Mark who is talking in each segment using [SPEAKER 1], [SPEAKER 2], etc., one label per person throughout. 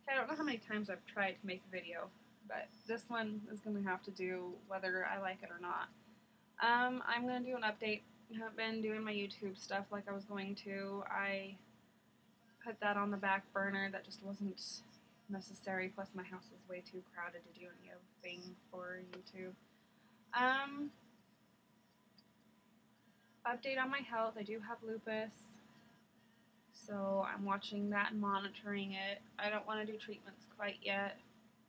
[SPEAKER 1] I don't know how many times I've tried to make a video, but this one is going to have to do whether I like it or not. I'm going to do an update. I haven't been doing my YouTube stuff like I was going to. I put that on the back burner. That just wasn't necessary. Plus, my house is way too crowded to do anything for YouTube. Um, Update on my health. I do have lupus. So I'm watching that and monitoring it. I don't want to do treatments quite yet.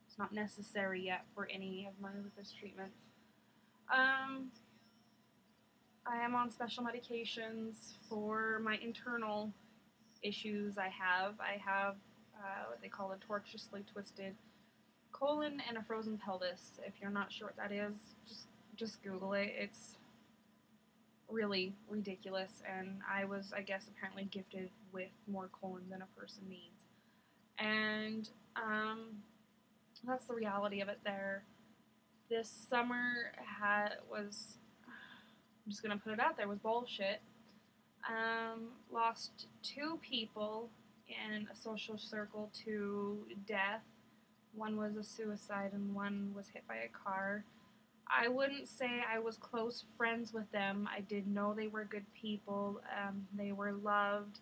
[SPEAKER 1] It's not necessary yet for any of my lupus treatments. I am on special medications for my internal issues I have. I have what they call a tortuously twisted colon and a frozen pelvis. If you're not sure what that is, just Google it. It's really ridiculous, and I was, I guess, apparently gifted with more colon than a person needs. And that's the reality of it there. This summer was, I'm just going to put it out there, was bullshit. Lost 2 people in a social circle to death. One was a suicide and one was hit by a car. I wouldn't say I was close friends with them. I did know they were good people. They were loved.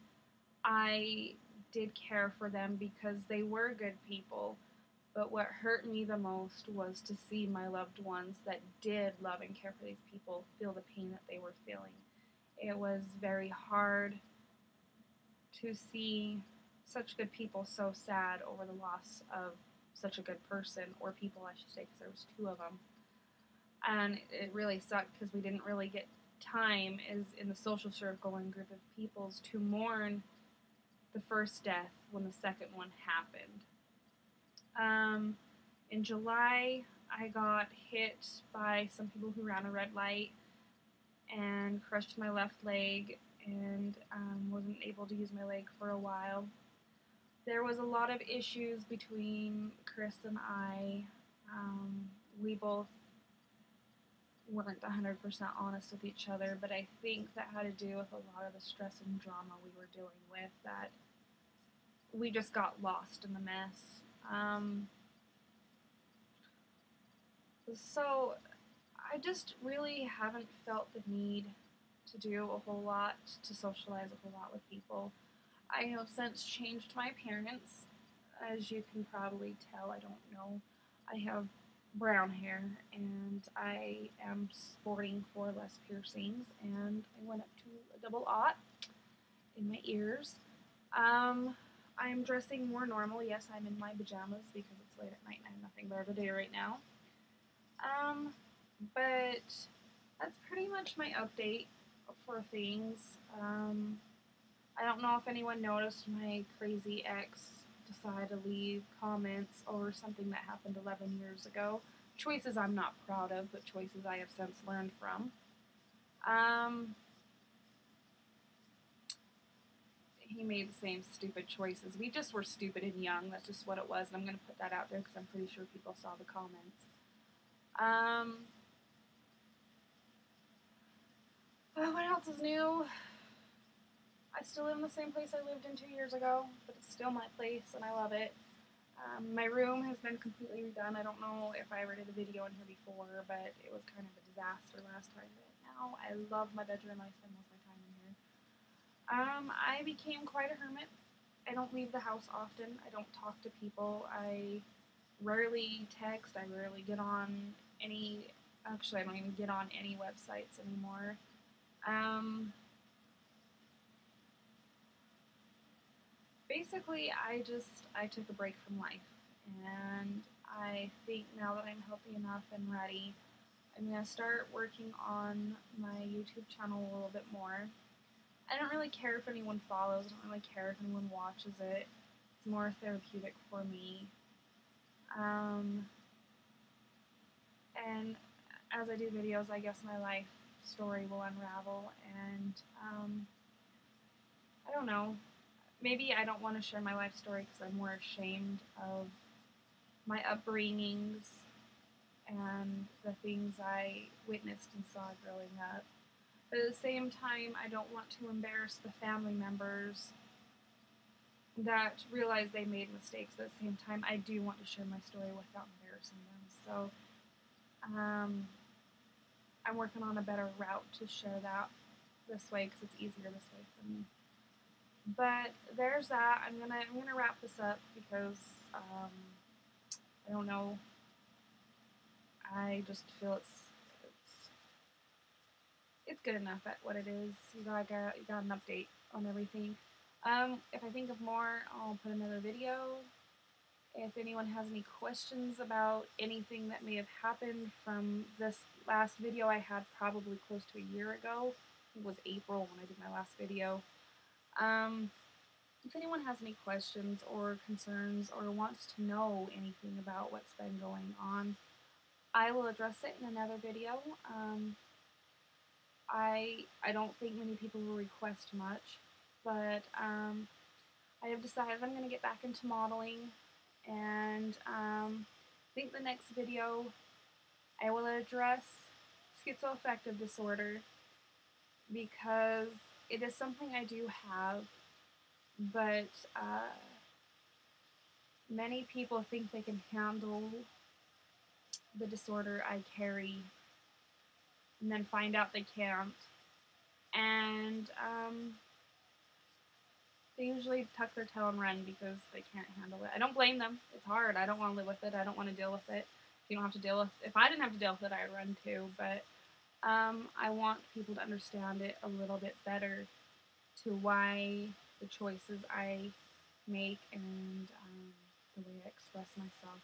[SPEAKER 1] I did care for them because they were good people. But what hurt me the most was to see my loved ones that did love and care for these people feel the pain that they were feeling. It was very hard to see such good people so sad over the loss of such a good person, or people I should say, because there was 2 of them. And it really sucked because we didn't really get time as in the social circle and group of peoples to mourn the first death when the second one happened. In July, I got hit by some people who ran a red light and crushed my left leg, and wasn't able to use my leg for a while. There was a lot of issues between Chris and I. We both weren't 100% honest with each other, but I think that had to do with a lot of the stress and drama we were dealing with, that we just got lost in the mess. So I just really haven't felt the need to do a whole lot, to socialize a whole lot with people. I have since changed my appearance. As you can probably tell, I don't know, I have brown hair, and I am sporting 4 less piercings, and I went up to a double aught in my ears. I'm dressing more normal. Yes, I'm in my pajamas because it's late at night and I have nothing better to do right now. But that's pretty much my update for things. I don't know if anyone noticed my crazy ex decided to leave comments over something that happened 11 years ago. Choices I'm not proud of, but choices I have since learned from. He made the same stupid choices. We just were stupid and young. That's just what it was. And I'm going to put that out there because I'm pretty sure people saw the comments. What else is new? I still live in the same place I lived in 2 years ago, but it's still my place and I love it. My room has been completely redone. I don't know if I ever did a video in here before, but it was kind of a disaster last time. But now I love my bedroom. I spend most of my time in here. I became quite a hermit. I don't leave the house often. I don't talk to people. I rarely text. I rarely get on any, actually I don't even get on any websites anymore. Basically, I took a break from life, and I think now that I'm healthy enough and ready, I'm going to start working on my YouTube channel a little bit more. I don't really care if anyone follows, I don't really care if anyone watches it. It's more therapeutic for me. And as I do videos, I guess my life story will unravel, and I don't know. Maybe I don't want to share my life story because I'm more ashamed of my upbringings and the things I witnessed and saw growing up. But at the same time, I don't want to embarrass the family members that realize they made mistakes, but at the same time, I do want to share my story without embarrassing them. So I'm working on a better route to share that this way because it's easier this way for me. But there's that. I'm gonna wrap this up because I don't know. I just feel it's good enough at what it is. You got an update on everything. If I think of more, I'll put another video. If anyone has any questions about anything that may have happened from this last video I had probably close to a year ago, it was April when I did my last video. If anyone has any questions or concerns or wants to know anything about what's been going on, I will address it in another video. I don't think many people will request much, but I have decided I'm going to get back into modeling, and I think the next video I will address schizoaffective disorder because it is something I do have, but many people think they can handle the disorder I carry and then find out they can't. And they usually tuck their tail and run because they can't handle it. I don't blame them. It's hard. I don't want to live with it. I don't want to deal with it. If you don't have to deal with it, if I didn't have to deal with it, I'd run too. But I want people to understand it a little bit better to why the choices I make and the way I express myself.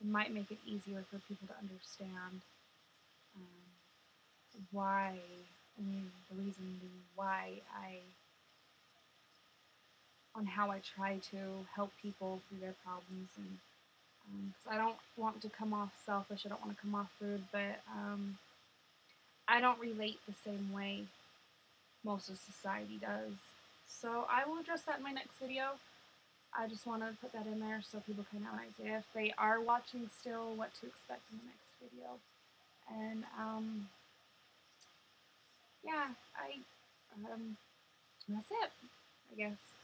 [SPEAKER 1] It might make it easier for people to understand why, the reason why on how I try to help people through their problems, and because I don't want to come off selfish, I don't want to come off rude, but I don't relate the same way most of society does. So I will address that in my next video. I just want to put that in there so people can have an idea if they are watching still what to expect in the next video. And yeah, that's it, I guess.